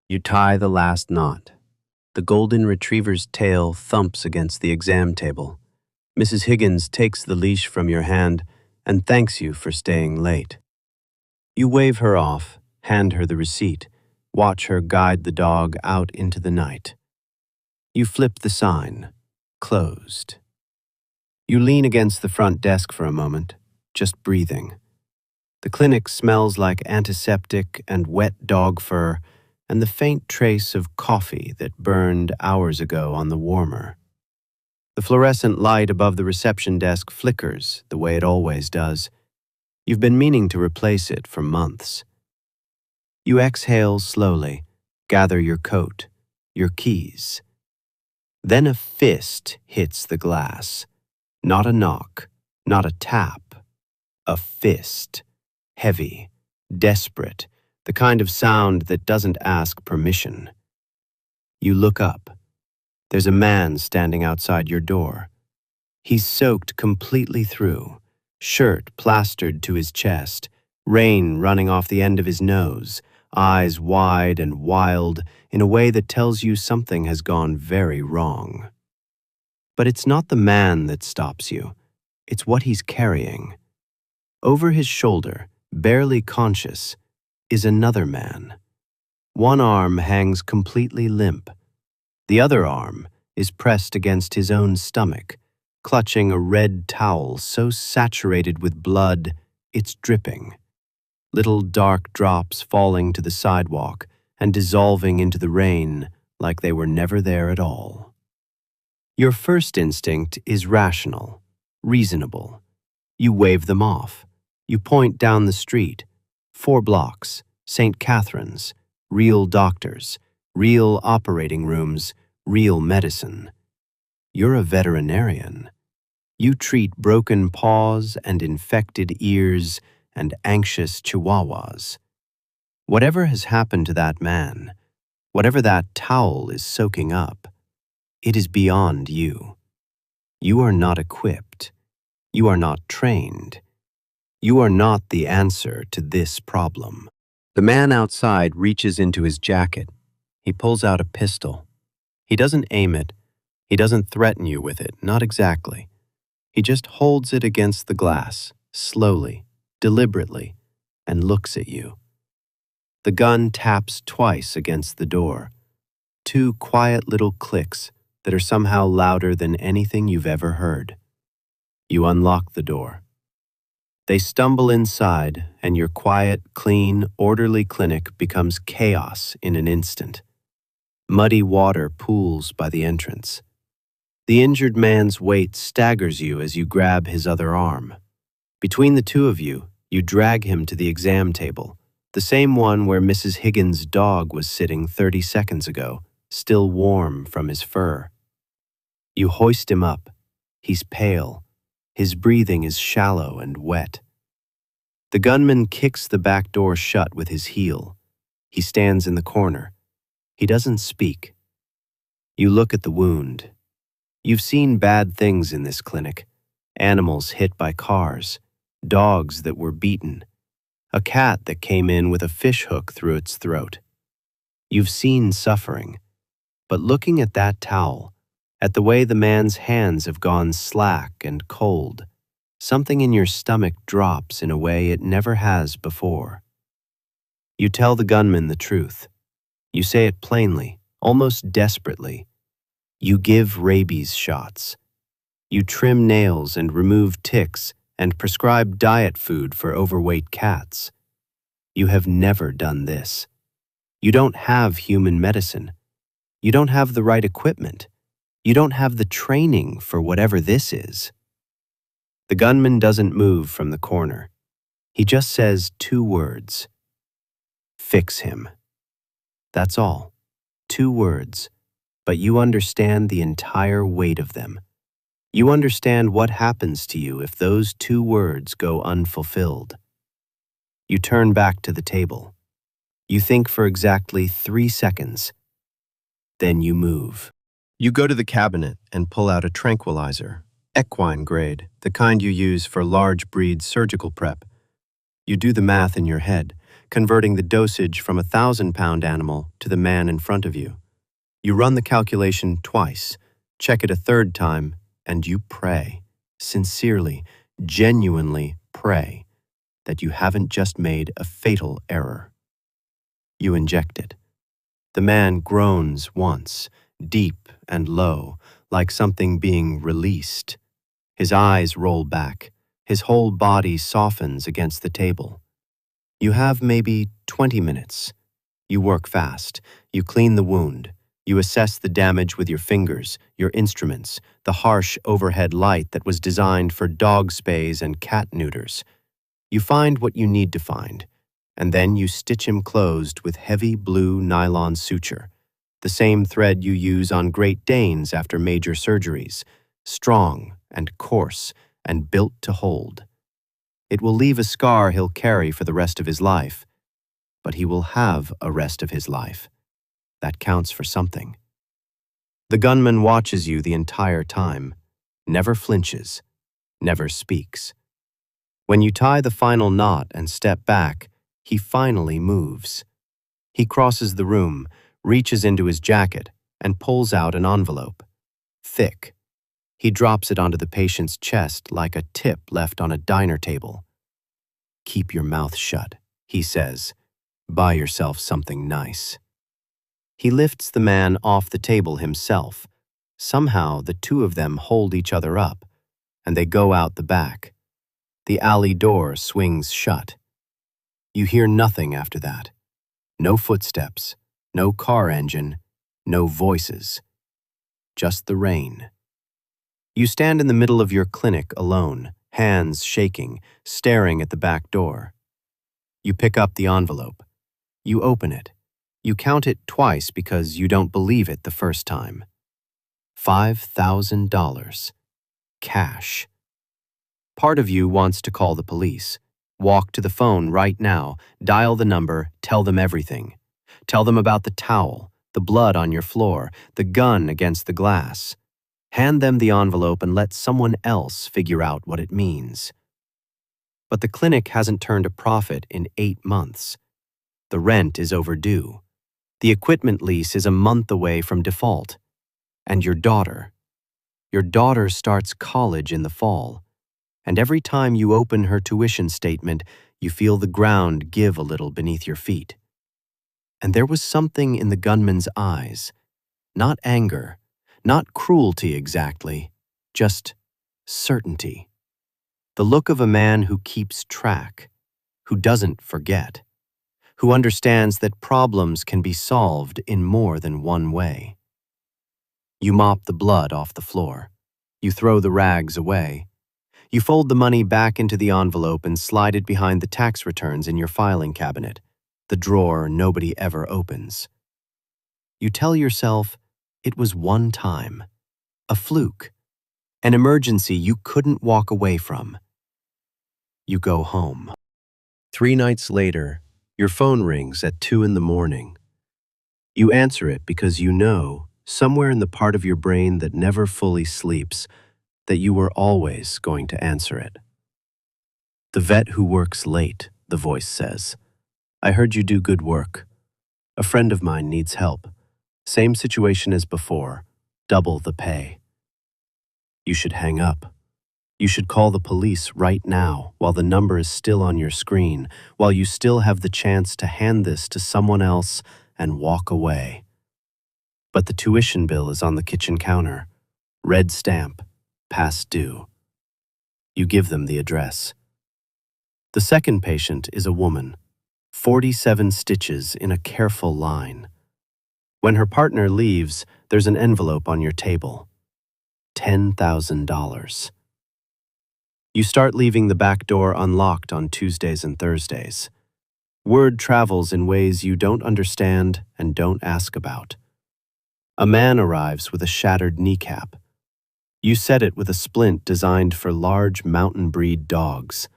You tie the last knot. The golden retriever's tail thumps against the exam table. Mrs. Higgins takes the leash from your hand and thanks you for staying late. You wave her off, hand her the receipt, watch her guide the dog out into the night. You flip the sign, closed. You lean against the front desk for a moment, just breathing. The clinic smells like antiseptic and wet dog fur and the faint trace of coffee that burned hours ago on the warmer. The fluorescent light above the reception desk flickers the way it always does. You've been meaning to replace it for months. You exhale slowly, gather your coat, your keys. Then a fist hits the glass. Not a knock, not a tap. A fist. Heavy, desperate, the kind of sound that doesn't ask permission. You look up. There's a man standing outside your door. He's soaked completely through, shirt plastered to his chest, rain running off the end of his nose, eyes wide and wild in a way that tells you something has gone very wrong. But it's not the man that stops you. It's what he's carrying. Over his shoulder, barely conscious, is another man. One arm hangs completely limp. The other arm is pressed against his own stomach, clutching a red towel so saturated with blood it's dripping. Little dark drops falling to the sidewalk and dissolving into the rain like they were never there at all. Your first instinct is rational, reasonable. You wave them off. You point down the street, 4 blocks, St. Catherine's, real doctors, real operating rooms, real medicine. You're a veterinarian. You treat broken paws and infected ears and anxious chihuahuas. Whatever has happened to that man, whatever that towel is soaking up, it is beyond you. You are not equipped. You are not trained. You are not the answer to this problem. The man outside reaches into his jacket. He pulls out a pistol. He doesn't aim it. He doesn't threaten you with it, not exactly. He just holds it against the glass, slowly, deliberately, and looks at you. The gun taps twice against the door. 2 quiet little clicks that are somehow louder than anything you've ever heard. You unlock the door. They stumble inside, and your quiet, clean, orderly clinic becomes chaos in an instant. Muddy water pools by the entrance. The injured man's weight staggers you as you grab his other arm. Between the two of you, you drag him to the exam table, the same one where Mrs. Higgins' dog was sitting 30 seconds ago, still warm from his fur. You hoist him up. He's pale. His breathing is shallow and wet. The gunman kicks the back door shut with his heel. He stands in the corner. He doesn't speak. You look at the wound. You've seen bad things in this clinic. Animals hit by cars, dogs that were beaten, a cat that came in with a fish hook through its throat. You've seen suffering. But looking at that towel, at the way the man's hands have gone slack and cold, something in your stomach drops in a way it never has before. You tell the gunman the truth. You say it plainly, almost desperately. You give rabies shots. You trim nails and remove ticks and prescribe diet food for overweight cats. You have never done this. You don't have human medicine. You don't have the right equipment. You don't have the training for whatever this is. The gunman doesn't move from the corner. He just says 2 words. Fix him. That's all. 2 words. But you understand the entire weight of them. You understand what happens to you if those 2 words go unfulfilled. You turn back to the table. You think for exactly 3 seconds. Then you move. You go to the cabinet and pull out a tranquilizer, equine grade, the kind you use for large breed surgical prep. You do the math in your head, converting the dosage from a 1,000-pound animal to the man in front of you. You run the calculation twice, check it a third time, and you pray, sincerely, genuinely pray, that you haven't just made a fatal error. You inject it. The man groans once, deep and low, like something being released. His eyes roll back. His whole body softens against the table. You have maybe 20 minutes. You work fast. You clean the wound. You assess the damage with your fingers, your instruments, the harsh overhead light that was designed for dog spays and cat neuters. You find what you need to find, and then you stitch him closed with heavy blue nylon suture, the same thread you use on Great Danes after major surgeries, strong and coarse and built to hold. It will leave a scar he'll carry for the rest of his life, but he will have a rest of his life. That counts for something. The gunman watches you the entire time, never flinches, never speaks. When you tie the final knot and step back, he finally moves. He crosses the room, reaches into his jacket, and pulls out an envelope. Thick. He drops it onto the patient's chest like a tip left on a diner table. "Keep your mouth shut," he says. "Buy yourself something nice." He lifts the man off the table himself. Somehow the two of them hold each other up, and they go out the back. The alley door swings shut. You hear nothing after that. No footsteps, no car engine, no voices. Just the rain. You stand in the middle of your clinic alone, hands shaking, staring at the back door. You pick up the envelope. You open it. You count it twice because you don't believe it the first time. $5,000. Cash. Part of you wants to call the police. Walk to the phone right now, dial the number, tell them everything. Tell them about the towel, the blood on your floor, the gun against the glass. Hand them the envelope and let someone else figure out what it means. But the clinic hasn't turned a profit in 8 months. The rent is overdue. The equipment lease is a month away from default. And your daughter starts college in the fall. And every time you open her tuition statement, you feel the ground give a little beneath your feet. And there was something in the gunman's eyes. Not anger, not cruelty exactly, just certainty. The look of a man who keeps track, who doesn't forget, who understands that problems can be solved in more than one way. You mop the blood off the floor. You throw the rags away. You fold the money back into the envelope and slide it behind the tax returns in your filing cabinet, the drawer nobody ever opens. You tell yourself it was one time, a fluke, an emergency you couldn't walk away from. You go home. 3 nights later, your phone rings at 2 in the morning. You answer it because you know, somewhere in the part of your brain that never fully sleeps, that you were always going to answer it. "The vet who works late," the voice says. "I heard you do good work. A friend of mine needs help. Same situation as before, double the pay." You should hang up. You should call the police right now while the number is still on your screen, while you still have the chance to hand this to someone else and walk away. But the tuition bill is on the kitchen counter. Red stamp, past due. You give them the address. The second patient is a woman, 47 stitches in a careful line. When her partner leaves, there's an envelope on your table. $10,000. You start leaving the back door unlocked on Tuesdays and Thursdays. Word travels in ways you don't understand and don't ask about. A man arrives with a shattered kneecap. You set it with a splint designed for large mountain breed dogs.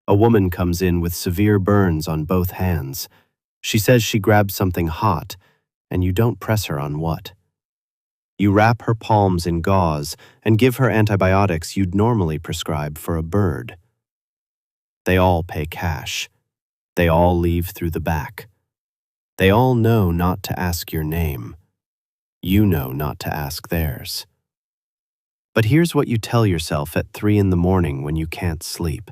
A woman comes in with severe burns on both hands. She says she grabbed something hot, and you don't press her on what. You wrap her palms in gauze and give her antibiotics you'd normally prescribe for a bird. They all pay cash. They all leave through the back. They all know not to ask your name. You know not to ask theirs. But here's what you tell yourself at 3 in the morning when you can't sleep.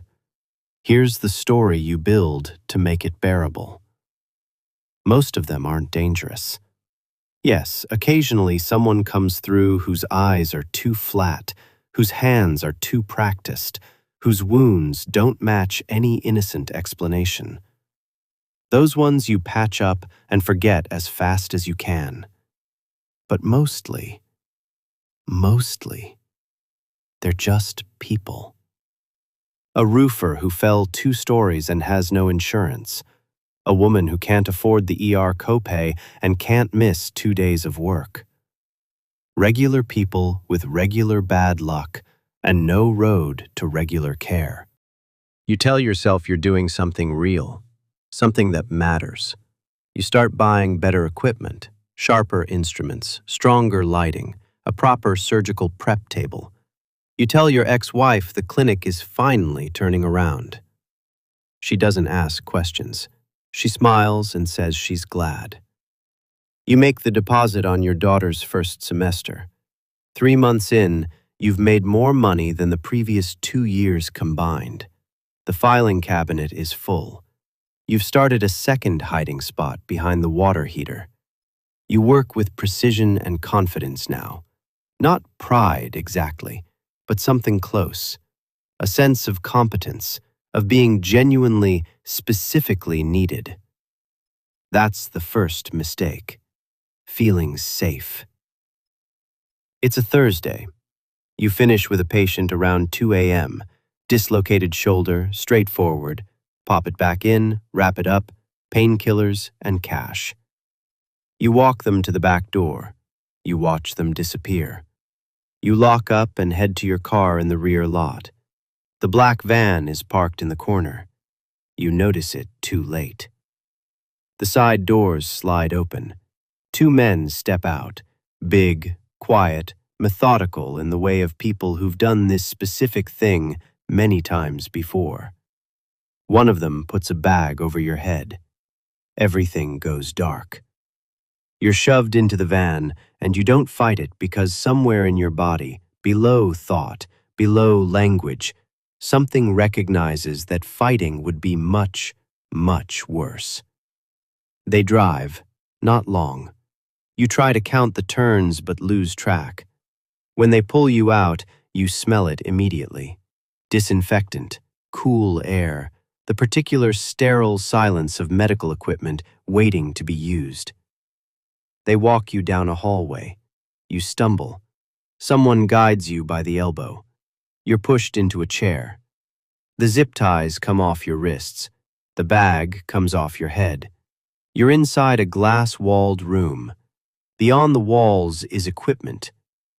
Here's the story you build to make it bearable. Most of them aren't dangerous. Yes, occasionally someone comes through whose eyes are too flat, whose hands are too practiced, whose wounds don't match any innocent explanation. Those ones you patch up and forget as fast as you can. But mostly, they're just people. A roofer who fell 2 stories and has no insurance. A woman who can't afford the ER copay and can't miss 2 days of work. Regular people with regular bad luck and no road to regular care. You tell yourself you're doing something real, something that matters. You start buying better equipment, sharper instruments, stronger lighting, a proper surgical prep table. You tell your ex-wife the clinic is finally turning around. She doesn't ask questions. She smiles and says she's glad. You make the deposit on your daughter's first semester. 3 months in, you've made more money than the previous 2 years combined. The filing cabinet is full. You've started a second hiding spot behind the water heater. You work with precision and confidence now. Not pride exactly, but something close. A sense of competence, of being genuinely, specifically needed. That's the first mistake. Feeling safe. It's a Thursday. You finish with a patient around 2 a.m. Dislocated shoulder, straightforward. Pop it back in, wrap it up, painkillers, and cash. You walk them to the back door. You watch them disappear. You lock up and head to your car in the rear lot. The black van is parked in the corner. You notice it too late. The side doors slide open. 2 men step out, big, quiet, methodical in the way of people who've done this specific thing many times before. One of them puts a bag over your head. Everything goes dark. You're shoved into the van, and you don't fight it because somewhere in your body, below thought, below language, something recognizes that fighting would be much, much worse. They drive, not long. You try to count the turns but lose track. When they pull you out, you smell it immediately. Disinfectant, cool air, the particular sterile silence of medical equipment waiting to be used. They walk you down a hallway. You stumble. Someone guides you by the elbow. You're pushed into a chair. The zip ties come off your wrists. The bag comes off your head. You're inside a glass-walled room. Beyond the walls is equipment,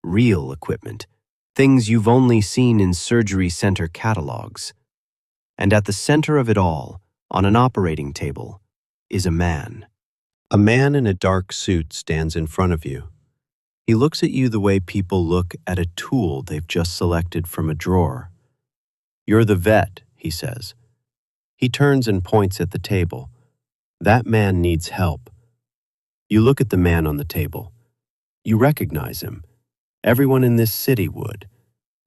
real equipment, things you've only seen in surgery center catalogs. And at the center of it all, on an operating table, is a man. A man in a dark suit stands in front of you. He looks at you the way people look at a tool they've just selected from a drawer. "You're the vet," he says. He turns and points at the table. "That man needs help." You look at the man on the table. You recognize him. Everyone in this city would.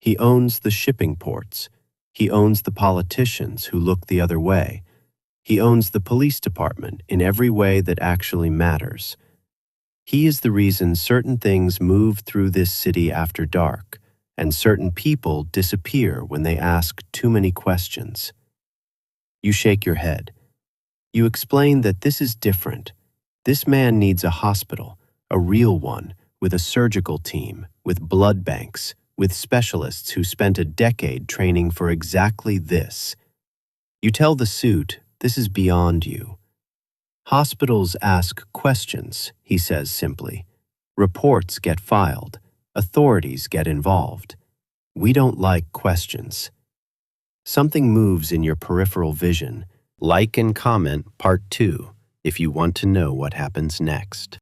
He owns the shipping ports. He owns the politicians who look the other way. He owns the police department in every way that actually matters. He is the reason certain things move through this city after dark, and certain people disappear when they ask too many questions. You shake your head. You explain that this is different. This man needs a hospital, a real one, with a surgical team, with blood banks, with specialists who spent a decade training for exactly this. You tell the suit this is beyond you. Hospitals ask questions, he says simply. Reports get filed. Authorities get involved. We don't like questions. Something moves in your peripheral vision. Like and comment Part 2 if you want to know what happens next.